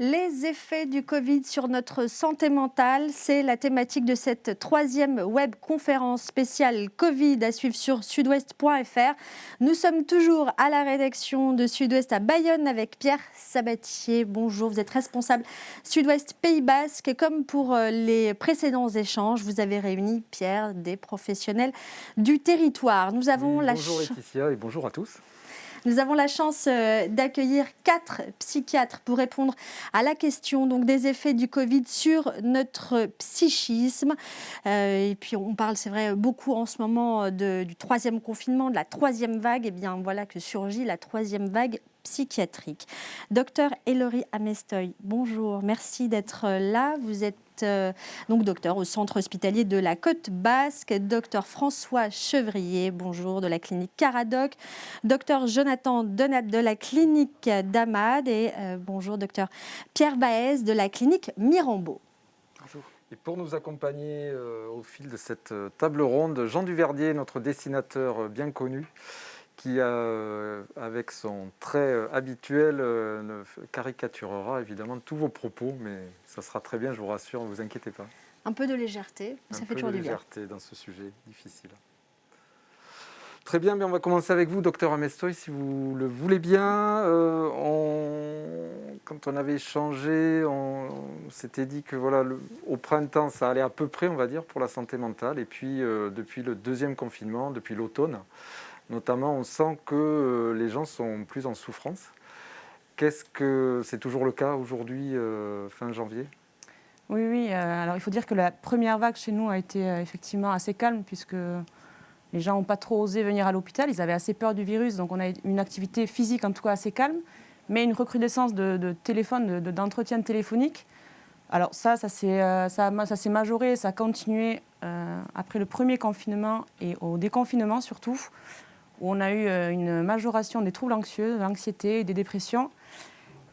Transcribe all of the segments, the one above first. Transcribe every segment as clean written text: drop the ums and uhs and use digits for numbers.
Les effets du Covid sur notre santé mentale, c'est la thématique de cette troisième web conférence spéciale Covid à suivre sur sudouest.fr. Nous sommes toujours à la rédaction de Sud-Ouest à Bayonne avec Pierre Sabatier. Bonjour, vous êtes responsable Sud-Ouest Pays Basque. Comme pour les précédents échanges, vous avez réuni, Pierre, des professionnels du territoire. Bonjour Laetitia et bonjour à tous. Nous avons la chance d'accueillir 4 psychiatres pour répondre à la question donc, des effets du Covid sur notre psychisme. Et puis on parle, c'est vrai, beaucoup en ce moment du troisième confinement, de la troisième vague. Et bien voilà que surgit la troisième vague psychiatrique. Docteur Elori Amestoy, bonjour, merci d'être là. Vous êtes donc docteur au centre hospitalier de la Côte Basque. Docteur François Chevrier, bonjour, de la clinique Caradoc. Docteur Jonathan Donat de la clinique d'Amade et bonjour docteur Pierre Baez de la clinique Mirambeau. Bonjour. Et pour nous accompagner au fil de cette table ronde, Jean Duverdier, notre dessinateur bien connu, qui, avec son trait habituel, caricaturera évidemment tous vos propos, mais ça sera très bien, je vous rassure, ne vous inquiétez pas. Un peu de légèreté, ça fait toujours du bien. Un peu de légèreté dans ce sujet difficile. Très bien, mais on va commencer avec vous, docteur Amestoy, si vous le voulez bien. Quand on avait échangé, on s'était dit que voilà, au printemps, ça allait à peu près, on va dire, pour la santé mentale. Et puis, depuis le deuxième confinement, depuis l'automne, notamment, on sent que les gens sont plus en souffrance. Qu'est-ce que c'est toujours le cas aujourd'hui, fin janvier ? Oui. Alors, il faut dire que la première vague chez nous a été effectivement assez calme, puisque les gens n'ont pas trop osé venir à l'hôpital. Ils avaient assez peur du virus, donc on a une activité physique en tout cas assez calme, mais une recrudescence de téléphone, d'entretien téléphonique. Alors ça s'est majoré, ça a continué après le premier confinement et au déconfinement surtout, où on a eu une majoration des troubles anxieux, de l'anxiété et des dépressions.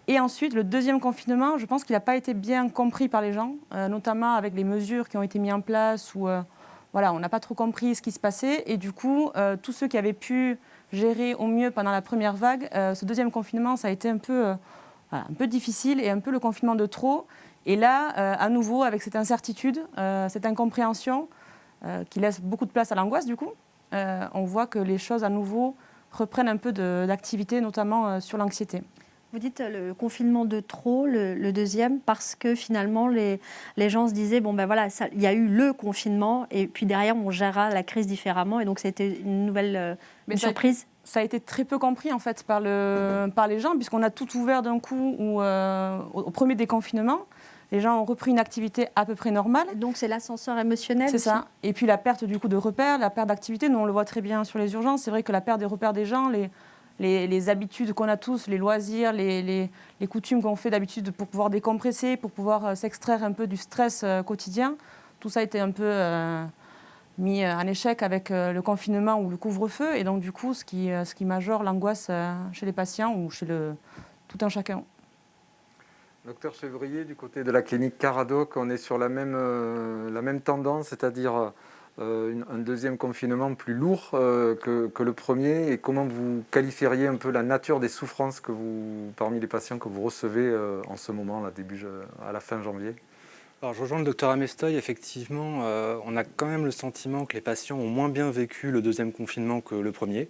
Et ensuite, le deuxième confinement, je pense qu'il n'a pas été bien compris par les gens, notamment avec les mesures qui ont été mises en place, où on n'a pas trop compris ce qui se passait. Et du coup, tous ceux qui avaient pu gérer au mieux pendant la première vague, ce deuxième confinement, ça a été un peu difficile et un peu le confinement de trop. Et là, à nouveau, avec cette incertitude, cette incompréhension qui laisse beaucoup de place à l'angoisse, du coup, on voit que les choses, à nouveau, reprennent un peu d'activité, notamment sur l'anxiété. Vous dites le confinement de trop, le deuxième, parce que finalement, les gens se disaient, il y a eu le confinement, et puis derrière, on gérera la crise différemment, et donc c'était une nouvelle surprise. Ça a été très peu compris, en fait, par les gens, puisqu'on a tout ouvert d'un coup au premier déconfinement. Les gens ont repris une activité à peu près normale. Donc c'est l'ascenseur émotionnel. C'est ça. Et puis la perte du coup de repères, la perte d'activité, nous on le voit très bien sur les urgences. C'est vrai que la perte des repères des gens, les habitudes qu'on a tous, les loisirs, les coutumes qu'on fait d'habitude pour pouvoir décompresser, pour pouvoir s'extraire un peu du stress quotidien, tout ça a été un peu mis en échec avec le confinement ou le couvre-feu. Et donc du coup, ce qui majore l'angoisse chez les patients ou chez tout un chacun. Docteur Chevrier, du côté de la clinique Caradoc, on est sur la même tendance, c'est-à-dire un deuxième confinement plus lourd que le premier. Et comment vous qualifieriez un peu la nature des souffrances parmi les patients que vous recevez en ce moment, à la fin janvier ? Alors, je rejoins le docteur Amestoy. Effectivement, on a quand même le sentiment que les patients ont moins bien vécu le deuxième confinement que le premier.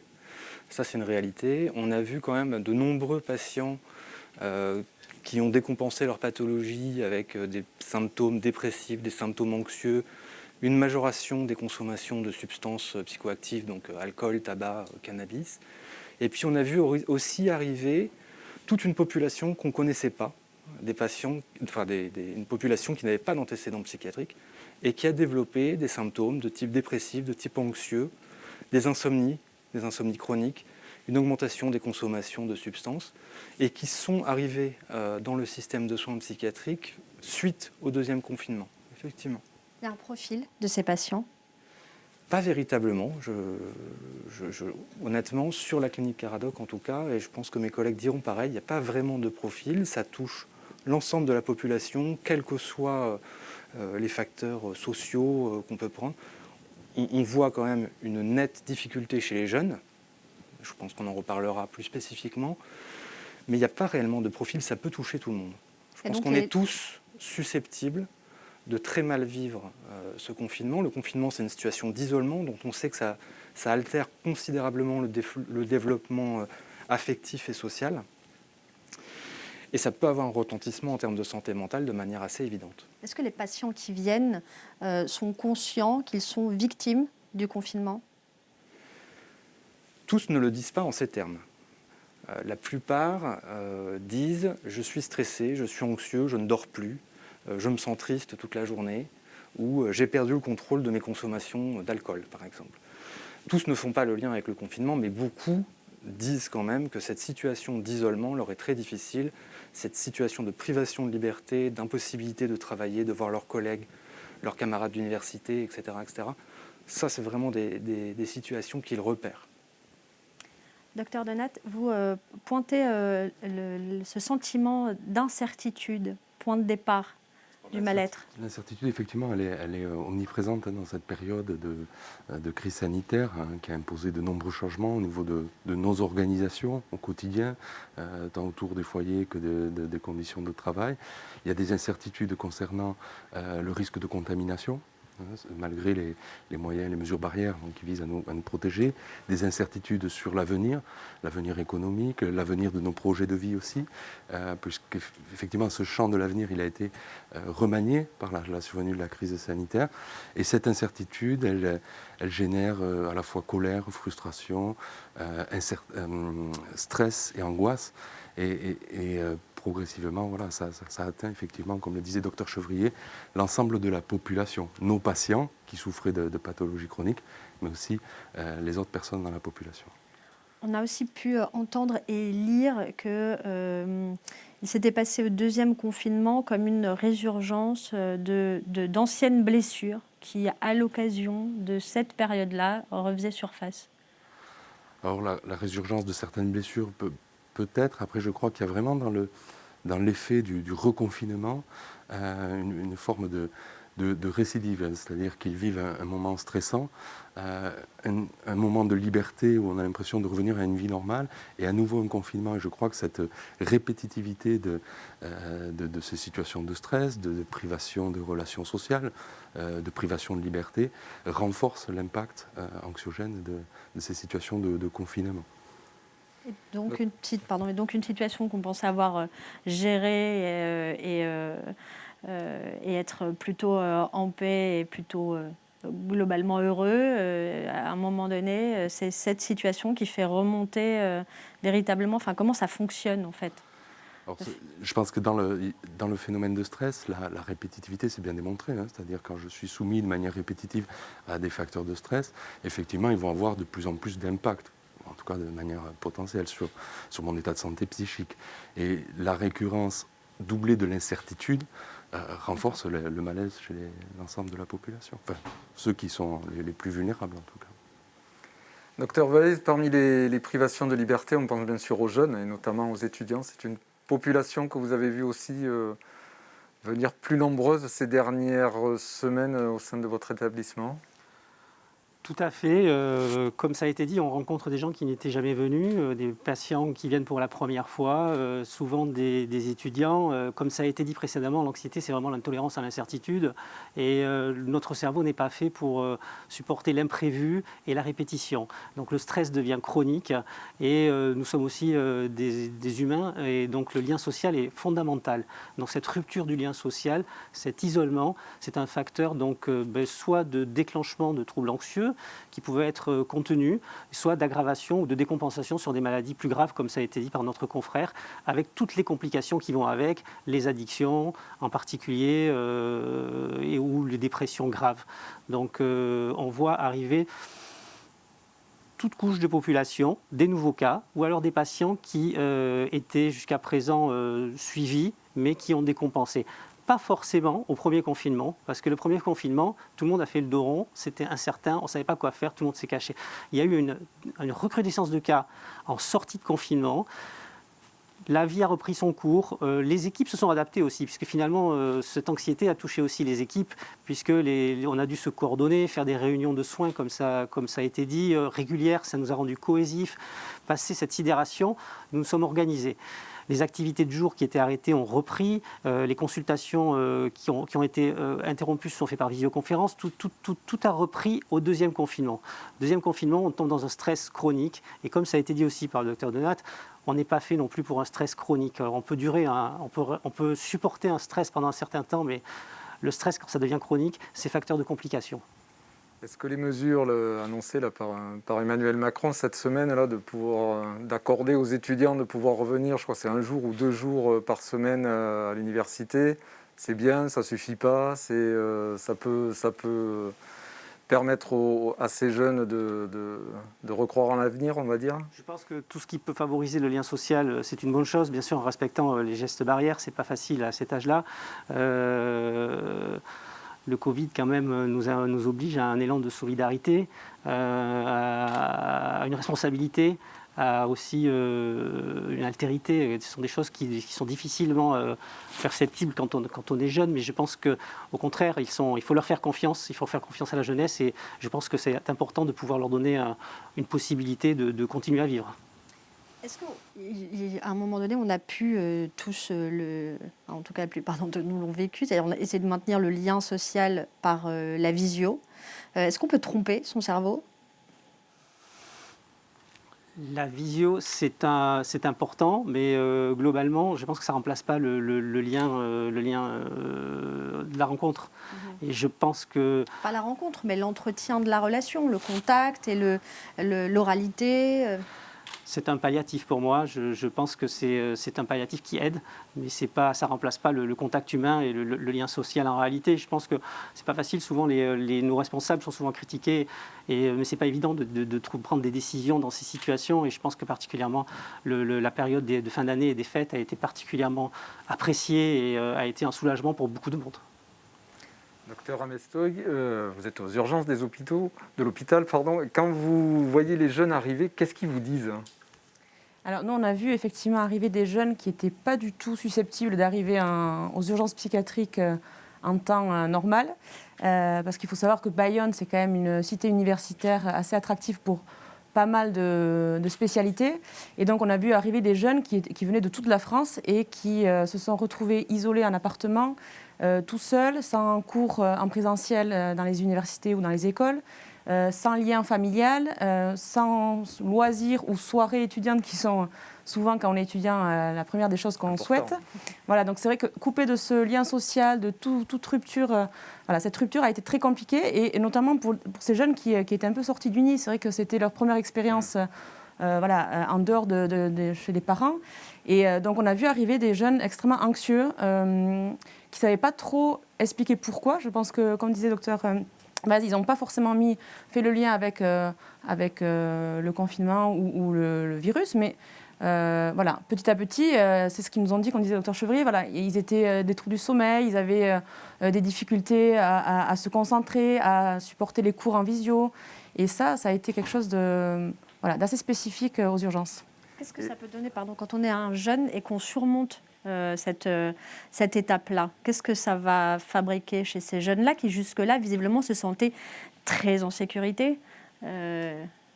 Ça, c'est une réalité. On a vu quand même de nombreux patients qui ont décompensé leur pathologie avec des symptômes dépressifs, des symptômes anxieux, une majoration des consommations de substances psychoactives, donc alcool, tabac, cannabis. Et puis on a vu aussi arriver toute une population qu'on ne connaissait pas, des patients, une population qui n'avait pas d'antécédents psychiatriques et qui a développé des symptômes de type dépressif, de type anxieux, des insomnies chroniques, une augmentation des consommations de substances et qui sont arrivés dans le système de soins psychiatriques suite au deuxième confinement, effectivement. Il y a un profil de ces patients ? Pas véritablement. Honnêtement, sur la clinique Caradoc en tout cas, et je pense que mes collègues diront pareil, il n'y a pas vraiment de profil. Ça touche l'ensemble de la population, quels que soient les facteurs sociaux qu'on peut prendre. On voit quand même une nette difficulté chez les jeunes. Je pense qu'on en reparlera plus spécifiquement. Mais il n'y a pas réellement de profil, ça peut toucher tout le monde. Je pense qu'on est tous susceptibles de très mal vivre ce confinement. Le confinement, c'est une situation d'isolement dont on sait que ça altère considérablement le développement affectif et social. Et ça peut avoir un retentissement en termes de santé mentale de manière assez évidente. Est-ce que les patients qui viennent sont conscients qu'ils sont victimes du confinement ? Tous ne le disent pas en ces termes. La plupart disent « je suis stressé, je suis anxieux, je ne dors plus, je me sens triste toute la journée » ou « j'ai perdu le contrôle de mes consommations d'alcool » par exemple. Tous ne font pas le lien avec le confinement, mais beaucoup disent quand même que cette situation d'isolement leur est très difficile, cette situation de privation de liberté, d'impossibilité de travailler, de voir leurs collègues, leurs camarades d'université, etc., etc. Ça, c'est vraiment des situations qu'ils repèrent. Docteur Donat, vous pointez ce sentiment d'incertitude, point de départ du mal-être. L'incertitude, effectivement, elle est omniprésente dans cette période de crise sanitaire qui a imposé de nombreux changements au niveau de nos organisations au quotidien, tant autour des foyers que des conditions de travail. Il y a des incertitudes concernant le risque de contamination, malgré les moyens, les mesures barrières qui visent à nous protéger, des incertitudes sur l'avenir économique, l'avenir de nos projets de vie aussi, puisqu'effectivement ce champ de l'avenir il a été remanié par la survenue de la crise sanitaire. Et cette incertitude, elle génère à la fois colère, frustration, stress et angoisse. Et progressivement, voilà, ça atteint effectivement, comme le disait Dr Chevrier, l'ensemble de la population, nos patients qui souffraient de pathologies chroniques, mais aussi les autres personnes dans la population. On a aussi pu entendre et lire qu'il s'était passé au deuxième confinement comme une résurgence d'anciennes blessures qui, à l'occasion de cette période-là, refaisaient surface. Alors la résurgence de certaines blessures peut-être. Après, je crois qu'il y a vraiment dans l'effet du reconfinement une forme de récidive, c'est-à-dire qu'ils vivent un moment stressant, un moment de liberté où on a l'impression de revenir à une vie normale, et à nouveau un confinement. Et je crois que cette répétitivité de ces situations de stress, de privation de relations sociales, de privation de liberté, renforce l'impact anxiogène de ces situations de confinement. Et donc une situation qu'on pense avoir gérée et être plutôt en paix et plutôt globalement heureux, à un moment donné, c'est cette situation qui fait remonter véritablement, comment ça fonctionne en fait. Alors, je pense que dans le phénomène de stress, la répétitivité, c'est bien démontré. C'est-à-dire quand je suis soumis de manière répétitive à des facteurs de stress, effectivement, ils vont avoir de plus en plus d'impact, en tout cas de manière potentielle, sur mon état de santé psychique. Et la récurrence doublée de l'incertitude renforce le malaise chez l'ensemble de la population. Enfin, ceux qui sont les plus vulnérables, en tout cas. Docteur Vallée, parmi les privations de liberté, on pense bien sûr aux jeunes, et notamment aux étudiants. C'est une population que vous avez vue aussi venir plus nombreuse ces dernières semaines au sein de votre établissement ? Tout à fait. Comme ça a été dit, on rencontre des gens qui n'étaient jamais venus, des patients qui viennent pour la première fois, souvent des étudiants. Comme ça a été dit précédemment, l'anxiété, c'est vraiment l'intolérance à l'incertitude. Et notre cerveau n'est pas fait pour supporter l'imprévu et la répétition. Donc le stress devient chronique et nous sommes aussi des humains. Et donc le lien social est fondamental. Donc cette rupture du lien social, cet isolement, c'est un facteur donc, soit de déclenchement de troubles anxieux, qui pouvaient être contenus, soit d'aggravation ou de décompensation sur des maladies plus graves, comme ça a été dit par notre confrère, avec toutes les complications qui vont avec, les addictions en particulier, ou les dépressions graves. Donc on voit arriver toute couche de population, des nouveaux cas, ou alors des patients qui étaient jusqu'à présent suivis, mais qui ont décompensé. Pas forcément au premier confinement, parce que le premier confinement, tout le monde a fait le dos rond, c'était incertain, on ne savait pas quoi faire, tout le monde s'est caché. Il y a eu une recrudescence de cas en sortie de confinement. La vie a repris son cours, les équipes se sont adaptées aussi, puisque finalement cette anxiété a touché aussi les équipes, puisque on a dû se coordonner, faire des réunions de soins comme ça a été dit, régulières, ça nous a rendu cohésifs. Passé cette sidération, nous nous sommes organisés. Les activités de jour qui étaient arrêtées ont repris. Les consultations qui ont été interrompues se sont faites par visioconférence. Tout a repris au deuxième confinement. Deuxième confinement, on tombe dans un stress chronique. Et comme ça a été dit aussi par le docteur Donat, on n'est pas fait non plus pour un stress chronique. Alors, on peut supporter un stress pendant un certain temps, mais le stress, quand ça devient chronique, c'est facteur de complications. Est-ce que les mesures annoncées là, par Emmanuel Macron cette semaine, là, d'accorder aux étudiants de pouvoir revenir, je crois que c'est 1 jour ou 2 jours par semaine à l'université, c'est bien, ça ne suffit pas, ça peut permettre à ces jeunes de recroire en l'avenir, on va dire? Je pense que tout ce qui peut favoriser le lien social, c'est une bonne chose, bien sûr en respectant les gestes barrières, c'est pas facile à cet âge-là. Le Covid, quand même, nous oblige à un élan de solidarité, à une responsabilité, à aussi une altérité. Ce sont des choses qui sont difficilement perceptibles quand on est jeune, mais je pense qu'au contraire, il faut leur faire confiance, il faut faire confiance à la jeunesse, et je pense que c'est important de pouvoir leur donner une possibilité de continuer à vivre. Est-ce qu'à un moment donné, on a pu tous, en tout cas la plupart d'entre nous l'ont vécu, c'est-à-dire on a essayé de maintenir le lien social par la visio. Est-ce qu'on peut tromper son cerveau? La visio, c'est important, mais globalement, je pense que ça ne remplace pas le lien de la rencontre. Et je pense que... Pas la rencontre, mais l'entretien de la relation, le contact et l'oralité. C'est un palliatif pour moi. Je pense que c'est un palliatif qui aide, mais ça ne remplace pas le contact humain et le lien social en réalité. Je pense que ce n'est pas facile. Souvent, nos responsables sont souvent critiqués, mais ce n'est pas évident de prendre des décisions dans ces situations. Et je pense que particulièrement, la période de fin d'année et des fêtes a été particulièrement appréciée et a été un soulagement pour beaucoup de monde. Docteur Amestoy, vous êtes aux urgences de l'hôpital. Quand vous voyez les jeunes arriver, qu'est-ce qu'ils vous disent? Alors nous, on a vu effectivement arriver des jeunes qui n'étaient pas du tout susceptibles d'arriver aux urgences psychiatriques en temps normal. Parce qu'il faut savoir que Bayonne, c'est quand même une cité universitaire assez attractive pour pas mal de spécialités. Et donc on a vu arriver des jeunes qui venaient de toute la France et qui se sont retrouvés isolés en appartement, tout seuls, sans cours en présentiel dans les universités ou dans les écoles, sans lien familial, sans loisirs ou soirées étudiantes qui sont souvent, quand on est étudiant, la première des choses qu'on souhaite. Voilà, donc c'est vrai que coupé de ce lien social, de toute rupture, cette rupture a été très compliquée, et notamment pour ces jeunes qui étaient un peu sortis du nid. C'est vrai que c'était leur première expérience en dehors chez les parents. Et donc on a vu arriver des jeunes extrêmement anxieux, qui ne savaient pas trop expliquer pourquoi. Je pense que, comme disait le docteur ils n'ont pas forcément fait le lien avec le confinement ou le virus, mais petit à petit, c'est ce qu'ils nous ont dit, comme disait le docteur Chevrier, ils étaient des troubles du sommeil, ils avaient des difficultés à se concentrer, à supporter les cours en visio, et ça a été quelque chose d'assez spécifique aux urgences. Qu'est-ce que ça peut donner, quand on est un jeune et qu'on surmonte cette étape-là? Qu'est-ce que ça va fabriquer chez ces jeunes-là qui, jusque-là, visiblement, se sentaient très en sécurité?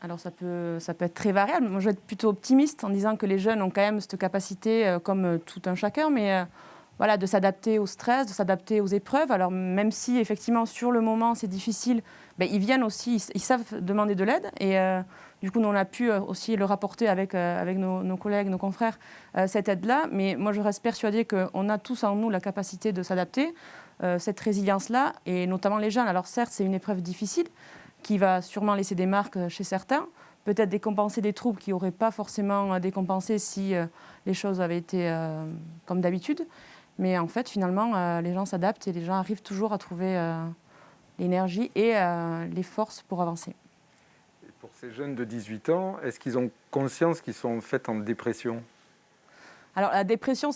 Alors, ça peut être très variable. Moi, je vais être plutôt optimiste en disant que les jeunes ont quand même cette capacité, comme tout un chacun, mais de s'adapter au stress, de s'adapter aux épreuves. Alors, même si, effectivement, sur le moment, c'est difficile, ils viennent aussi, ils savent demander de l'aide. Et du coup, nous, on a pu aussi le rapporter avec nos collègues, nos confrères, cette aide-là. Mais moi, je reste persuadée qu'on a tous en nous la capacité de s'adapter, cette résilience-là, et notamment les jeunes. Alors, certes, c'est une épreuve difficile qui va sûrement laisser des marques chez certains, peut-être décompenser des troubles qui n'auraient pas forcément décompensé si les choses avaient été comme d'habitude. Mais en fait, finalement, les gens s'adaptent et les gens arrivent toujours à trouver l'énergie et les forces pour avancer. Et pour ces jeunes de 18 ans, est-ce qu'ils ont conscience qu'ils sont en fait en dépression? Alors la dépression,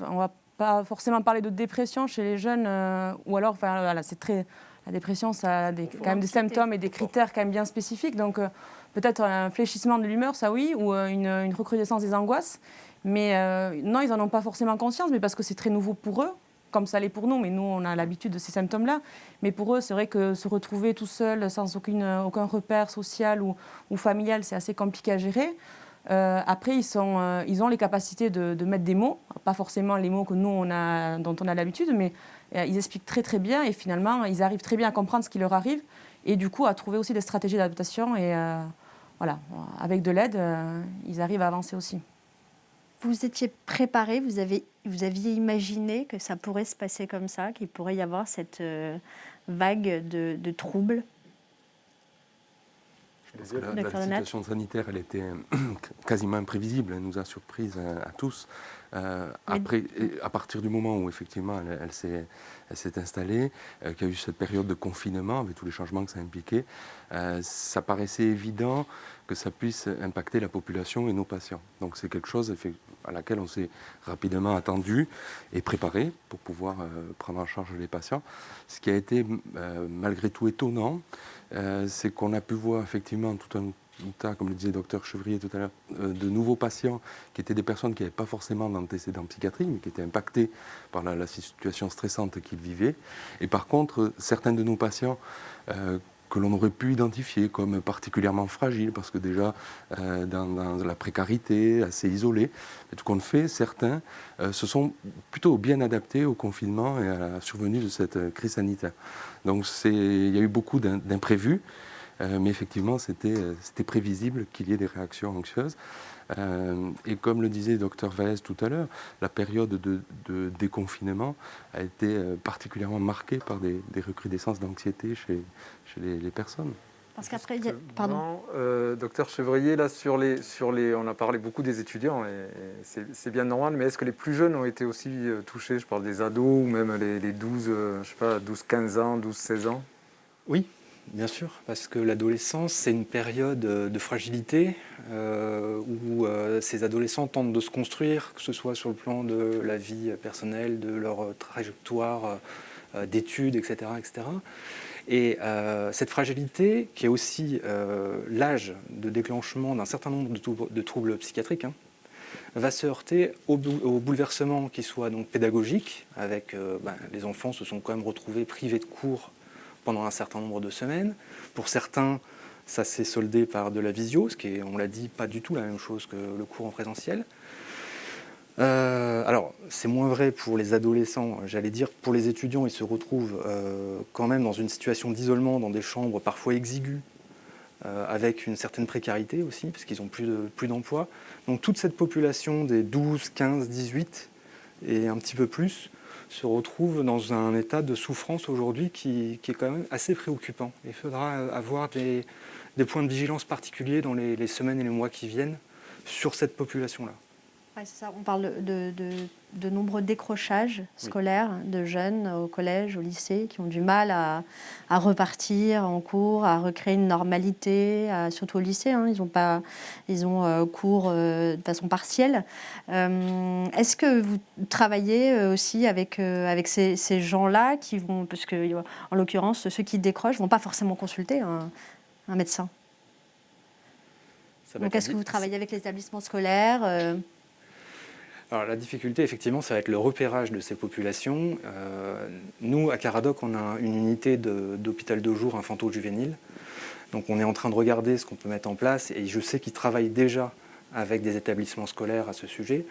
on ne va pas forcément parler de dépression chez les jeunes, ou alors, c'est très... La dépression, ça a quand même des symptômes et des critères quand même bien spécifiques. Donc peut-être un fléchissement de l'humeur, ça oui, ou une recrudescence des angoisses. Mais non, ils n'en ont pas forcément conscience, mais parce que c'est très nouveau pour eux, comme ça l'est pour nous. Mais nous, on a l'habitude de ces symptômes-là. Mais pour eux, c'est vrai que se retrouver tout seul, sans aucun repère social ou familial, c'est assez compliqué à gérer. Après, ils ont les capacités de mettre des mots, pas forcément les mots que nous, dont on a l'habitude, mais ils expliquent très très bien et finalement, ils arrivent très bien à comprendre ce qui leur arrive et du coup à trouver aussi des stratégies d'adaptation et voilà, avec de l'aide, ils arrivent à avancer aussi. Vous étiez préparé, vous aviez imaginé que ça pourrait se passer comme ça, qu'il pourrait y avoir cette vague de troubles? Parce que la situation sanitaire, elle était quasiment imprévisible, elle nous a surprise à tous. Après, à partir du moment où effectivement elle s'est installée, qu'il y a eu cette période de confinement avec tous les changements que ça impliquait, ça paraissait évident que ça puisse impacter la population et nos patients. Donc c'est quelque chose à laquelle on s'est rapidement attendu et préparé pour pouvoir prendre en charge les patients. Ce qui a été malgré tout étonnant, c'est qu'on a pu voir effectivement tout un tas, comme le disait le docteur Chevrier tout à l'heure, de nouveaux patients qui étaient des personnes qui n'avaient pas forcément d'antécédents psychiatriques, mais qui étaient impactés par la situation stressante qu'ils vivaient. Et par contre, certains de nos patients que l'on aurait pu identifier comme particulièrement fragiles, parce que déjà dans la précarité, assez isolés, et tout compte fait, certains se sont plutôt bien adaptés au confinement et à la survenue de cette crise sanitaire. Donc il y a eu beaucoup d'imprévus, mais effectivement c'était prévisible qu'il y ait des réactions anxieuses. Et comme le disait le docteur Vaez tout à l'heure, la période de déconfinement a été particulièrement marquée par des recrudescences d'anxiété chez les personnes. Parce qu'après, pardon. Docteur Chevrier, là on a parlé beaucoup des étudiants et c'est bien normal, mais est-ce que les plus jeunes ont été aussi touchés? Je parle des ados ou même les 12-15 ans, 12-16 ans. Oui, bien sûr, parce que l'adolescence, c'est une période de fragilité où ces adolescents tentent de se construire, que ce soit sur le plan de la vie personnelle, de leur trajectoire d'études, etc., etc. Et cette fragilité, qui est aussi l'âge de déclenchement d'un certain nombre de troubles psychiatriques, va se heurter au bouleversement qui soit donc pédagogique, avec les enfants se sont quand même retrouvés privés de cours pendant un certain nombre de semaines. Pour certains, ça s'est soldé par de la visio, ce qui est, on l'a dit, pas du tout la même chose que le cours en présentiel. Alors, c'est moins vrai pour les adolescents, j'allais dire. Pour les étudiants, ils se retrouvent quand même dans une situation d'isolement, dans des chambres parfois exiguës, avec une certaine précarité aussi, parce qu'ils n'ont plus d'emploi. Donc toute cette population des 12, 15, 18 et un petit peu plus se retrouve dans un état de souffrance aujourd'hui qui est quand même assez préoccupant. Il faudra avoir des points de vigilance particuliers dans les semaines et les mois qui viennent sur cette population-là. Ouais, c'est ça. On parle de nombreux décrochages scolaires de jeunes au collège, au lycée, qui ont du mal à repartir en cours, à recréer une normalité, surtout au lycée. Ils ont cours de façon partielle. Est-ce que vous travaillez aussi avec ces gens-là qui vont, parce que en l'occurrence, ceux qui décrochent ne vont pas forcément consulter un médecin. Donc, est-ce que vous travaillez avec les établissements scolaires Alors la difficulté, effectivement, ça va être le repérage de ces populations. Nous, à Caradoc, on a une unité d'hôpital de jour infanto-juvénile. Donc on est en train de regarder ce qu'on peut mettre en place et je sais qu'ils travaillent déjà avec des établissements scolaires à ce sujet.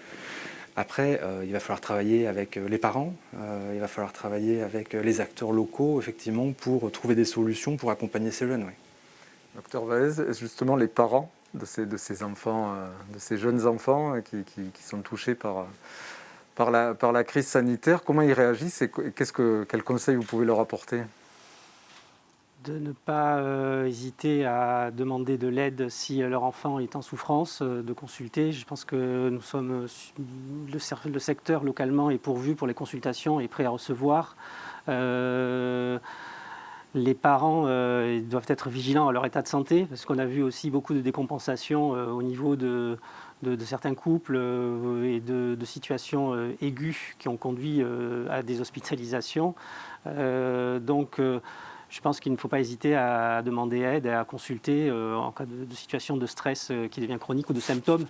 Après, il va falloir travailler avec les parents, il va falloir travailler avec les acteurs locaux, effectivement, pour trouver des solutions pour accompagner ces jeunes. Oui. Docteur Vaez, justement, les parents de ces enfants, de ces jeunes enfants qui sont touchés par la crise sanitaire, comment ils réagissent et quels conseils vous pouvez leur apporter? De ne pas hésiter à demander de l'aide si leur enfant est en souffrance, de consulter. Je pense que nous sommes, le secteur localement est pourvu pour les consultations et prêt à recevoir. Les parents doivent être vigilants à leur état de santé, parce qu'on a vu aussi beaucoup de décompensation au niveau de certains couples et de situations aiguës qui ont conduit à des hospitalisations. Je pense qu'il ne faut pas hésiter à demander aide et à consulter en cas de situation de stress qui devient chronique ou de symptômes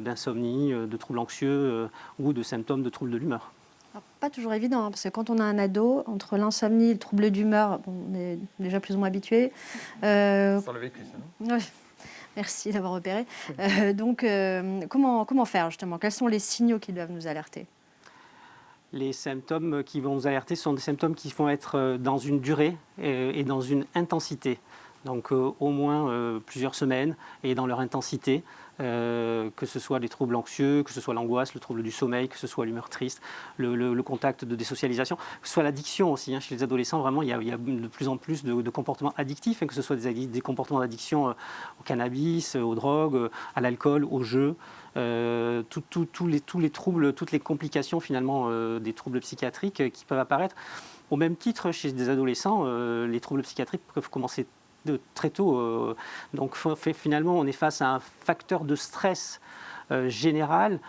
d'insomnie, de troubles anxieux ou de symptômes de troubles de l'humeur. Alors, pas toujours évident, parce que quand on a un ado, entre l'insomnie et le trouble d'humeur, on est déjà plus ou moins habitué. Sans le vécu, ça, non ? Ouais. Merci d'avoir repéré. Donc, comment faire justement? Quels sont les signaux qui doivent nous alerter? Les symptômes qui vont nous alerter sont des symptômes qui vont être dans une durée et dans une intensité. Donc au moins plusieurs semaines et dans leur intensité, que ce soit les troubles anxieux, que ce soit l'angoisse, le trouble du sommeil, que ce soit l'humeur triste, le contact de désocialisation, que ce soit l'addiction aussi. Chez les adolescents, vraiment, il y a de plus en plus de comportements addictifs, que ce soit des comportements d'addiction au cannabis, aux drogues, à l'alcool, au jeu. Tous les troubles, toutes les complications finalement des troubles psychiatriques qui peuvent apparaître. Au même titre, chez des adolescents, les troubles psychiatriques peuvent commencer très tôt. Donc finalement, on est face à un facteur de stress général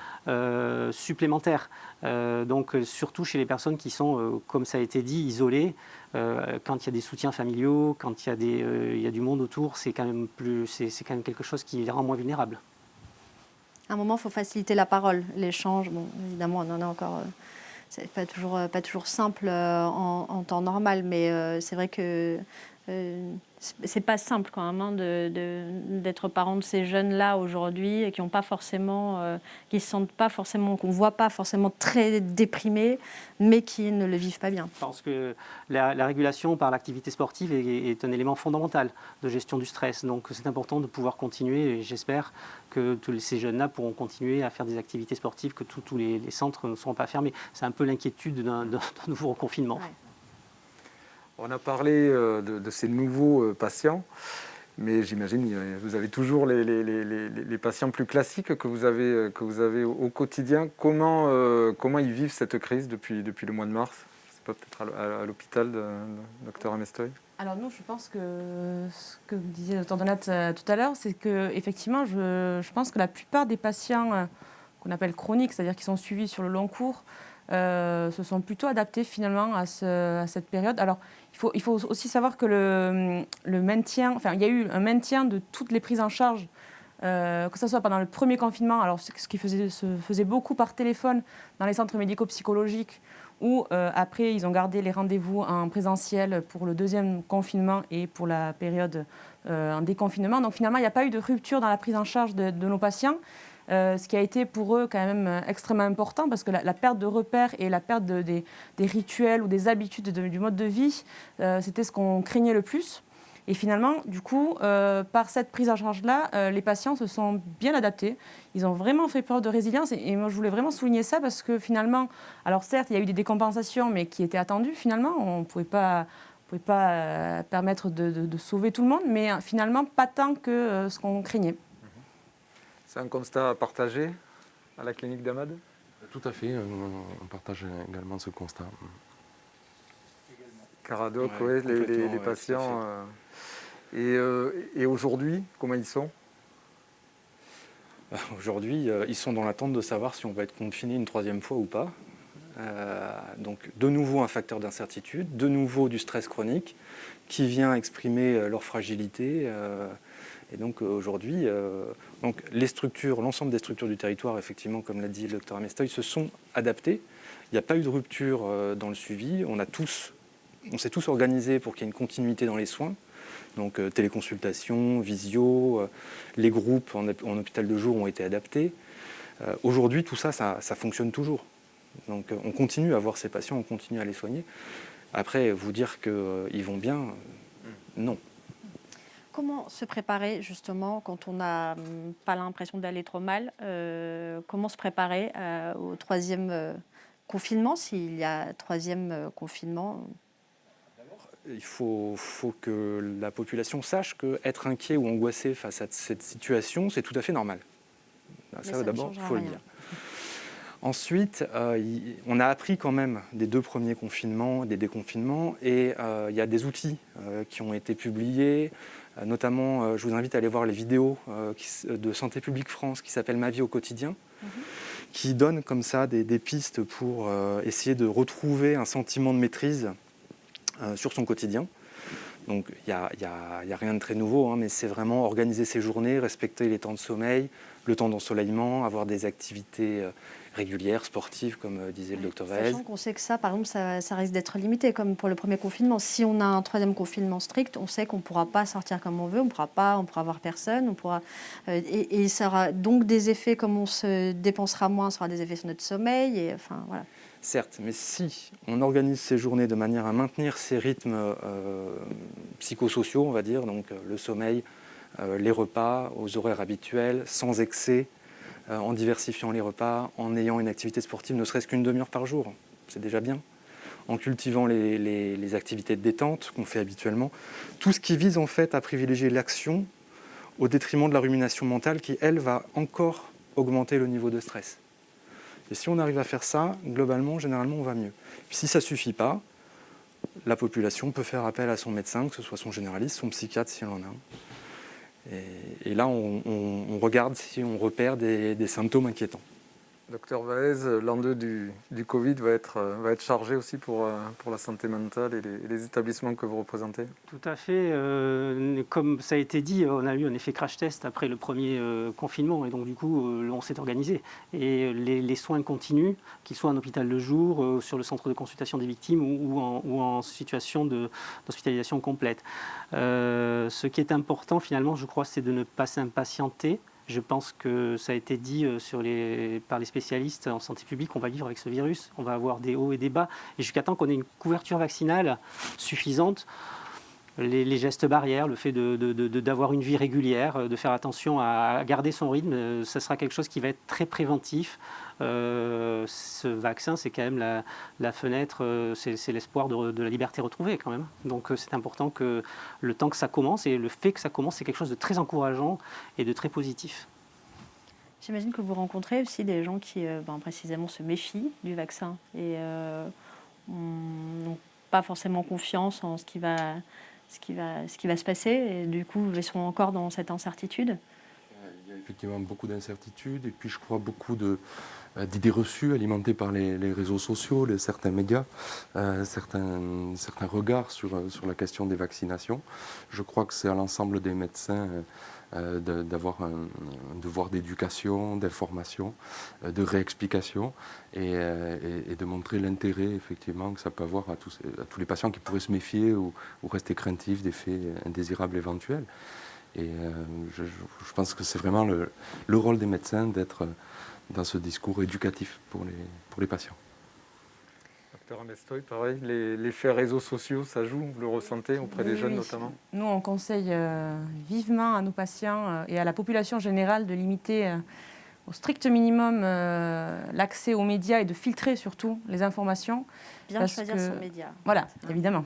supplémentaire. Donc surtout chez les personnes qui sont, comme ça a été dit, isolées. Quand il y a des soutiens familiaux, quand il y a du monde autour, c'est quand même quelque chose qui les rend moins vulnérables. À un moment, il faut faciliter la parole, l'échange. Bon, évidemment, on en a encore. C'est pas toujours simple en temps normal, mais c'est vrai que c'est pas simple quand même d'être parent de ces jeunes-là aujourd'hui et qui ont pas forcément, qui se sentent pas forcément, qu'on voit pas forcément très déprimés, mais qui ne le vivent pas bien. Je pense que la régulation par l'activité sportive est un élément fondamental de gestion du stress. Donc c'est important de pouvoir continuer et j'espère que tous ces jeunes-là pourront continuer à faire des activités sportives, que tous les centres ne seront pas fermés. C'est un peu l'inquiétude d'un nouveau reconfinement. Ouais. On a parlé de ces nouveaux patients, mais j'imagine que vous avez toujours les patients plus classiques que vous avez au quotidien. Comment ils vivent cette crise depuis le mois de mars? C'est pas peut-être à l'hôpital, docteur Amestoy? Alors nous, je pense que ce que vous disiez, docteur Donat, tout à l'heure, c'est qu'effectivement, je pense que la plupart des patients qu'on appelle chroniques, c'est-à-dire qui sont suivis sur le long cours, se sont plutôt adaptés finalement à cette période. Alors, il faut aussi savoir que le maintien, il y a eu un maintien de toutes les prises en charge, que ce soit pendant le premier confinement, alors ce qui se faisait beaucoup par téléphone dans les centres médico-psychologiques, ou après ils ont gardé les rendez-vous en présentiel pour le deuxième confinement et pour la période en déconfinement. Donc finalement, il n'y a pas eu de rupture dans la prise en charge de nos patients. Ce qui a été pour eux quand même extrêmement important parce que la perte de repères et la perte des rituels ou des habitudes du mode de vie, c'était ce qu'on craignait le plus. Et finalement, du coup, par cette prise en charge-là, les patients se sont bien adaptés. Ils ont vraiment fait preuve de résilience. Et moi, je voulais vraiment souligner ça parce que finalement, alors certes, il y a eu des décompensations, mais qui étaient attendues finalement. On ne pouvait pas permettre de sauver tout le monde, mais finalement, pas tant que ce qu'on craignait. C'est un constat partagé à la clinique d'Ahmad? Tout à fait, on partage également ce constat. Caradoc, ouais, les patients. Et aujourd'hui, comment ils sont? Aujourd'hui, ils sont dans l'attente de savoir si on va être confiné une troisième fois ou pas. Donc de nouveau un facteur d'incertitude, de nouveau du stress chronique qui vient exprimer leur fragilité. Et donc aujourd'hui, l'ensemble des structures du territoire, effectivement, comme l'a dit le docteur Amestoy, se sont adaptées. Il n'y a pas eu de rupture dans le suivi. On s'est tous organisés pour qu'il y ait une continuité dans les soins. Donc téléconsultation, visio, les groupes en hôpital de jour ont été adaptés. Aujourd'hui, tout ça fonctionne toujours. Donc on continue à voir ces patients, on continue à les soigner. Après, vous dire qu'ils vont bien, non. Comment se préparer justement quand on n'a pas l'impression d'aller trop mal? Comment se préparer au troisième confinement, s'il y a troisième confinement? Il faut que la population sache qu'être inquiet ou angoissé face à cette situation, c'est tout à fait normal. Ça d'abord, il faut le dire. Ensuite, on a appris quand même des deux premiers confinements, des déconfinements, et il y a des outils qui ont été publiés. Notamment, je vous invite à aller voir les vidéos de Santé publique France qui s'appellent « Ma vie au quotidien », qui donnent comme ça des pistes pour essayer de retrouver un sentiment de maîtrise sur son quotidien. Donc il n'y a rien de très nouveau, hein, mais c'est vraiment organiser ses journées, respecter les temps de sommeil, le temps d'ensoleillement, avoir des activités régulières, sportives, comme disait le docteur Vaez. Sachant qu'on sait que ça, par exemple, ça risque d'être limité, comme pour le premier confinement. Si on a un troisième confinement strict, on sait qu'on ne pourra pas sortir comme on veut, on pourra voir personne, et ça aura donc des effets, comme on se dépensera moins, ça aura des effets sur notre sommeil, et enfin voilà. Certes, mais si on organise ces journées de manière à maintenir ces rythmes psychosociaux, on va dire, donc le sommeil, les repas aux horaires habituels, sans excès, en diversifiant les repas, en ayant une activité sportive ne serait-ce qu'une demi-heure par jour, c'est déjà bien, en cultivant les activités de détente qu'on fait habituellement, tout ce qui vise en fait à privilégier l'action au détriment de la rumination mentale qui, elle, va encore augmenter le niveau de stress. Et si on arrive à faire ça, globalement, généralement, on va mieux. Puis si ça ne suffit pas, la population peut faire appel à son médecin, que ce soit son généraliste, son psychiatre si elle en a. Et là, on regarde si on repère des symptômes inquiétants. Docteur Vaez, l'an 2 du Covid va être chargé aussi pour la santé mentale et les établissements que vous représentez. Tout à fait. Comme ça a été dit, on a eu un effet crash test après le premier confinement et donc du coup on s'est organisé. Et les soins continuent, qu'ils soient en hôpital de jour, sur le centre de consultation des victimes ou en situation d'hospitalisation complète. Ce qui est important finalement, je crois, c'est de ne pas s'impatienter. Je pense que ça a été dit par les spécialistes en santé publique, on va vivre avec ce virus, on va avoir des hauts et des bas. Et jusqu'à temps qu'on ait une couverture vaccinale suffisante, les gestes barrières, le fait d'avoir une vie régulière, de faire attention à garder son rythme, ça sera quelque chose qui va être très préventif. Ce vaccin, c'est quand même la fenêtre, c'est l'espoir de la liberté retrouvée quand même. Donc c'est important que le temps que ça commence, et le fait que ça commence, c'est quelque chose de très encourageant et de très positif. J'imagine que vous rencontrez aussi des gens qui précisément se méfient du vaccin et n'ont pas forcément confiance en ce qui va se passer, et du coup ils seront encore dans cette incertitude. Il y a effectivement beaucoup d'incertitudes, et puis je crois beaucoup d'idées reçues alimentées par les réseaux sociaux, certains médias, certains regards sur la question des vaccinations. Je crois que c'est à l'ensemble des médecins d'avoir un devoir d'éducation, d'information, de réexplication, et de montrer l'intérêt effectivement que ça peut avoir à tous les patients qui pourraient se méfier ou rester craintifs d'effets indésirables éventuels. Et je pense que c'est vraiment le rôle des médecins d'être dans ce discours éducatif pour les patients. Docteur Amestoy, pareil, l'effet réseaux sociaux, ça joue, vous le ressentez auprès des jeunes notamment? Nous, on conseille vivement à nos patients et à la population générale de limiter au strict minimum l'accès aux médias et de filtrer surtout les informations. Bien choisir son média. Voilà, évidemment.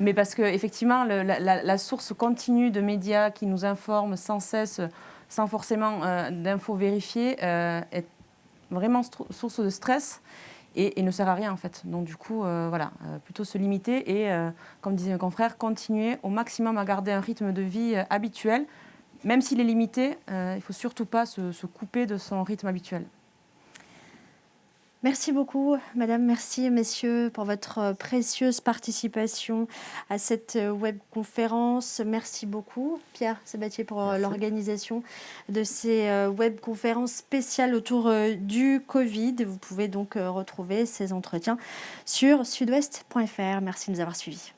Mais parce qu'effectivement, la source continue de médias qui nous informent sans cesse, sans forcément d'infos vérifiées, est vraiment source de stress et ne sert à rien en fait. Donc du coup, plutôt se limiter et, comme disait mes confrères, continuer au maximum à garder un rythme de vie habituel. Même s'il est limité, il ne faut surtout pas se couper de son rythme habituel. Merci beaucoup, madame, merci, messieurs, pour votre précieuse participation à cette webconférence. Merci beaucoup, Pierre Sabatier, pour l'organisation de ces webconférences spéciales autour du Covid. Vous pouvez donc retrouver ces entretiens sur sudouest.fr. Merci de nous avoir suivis.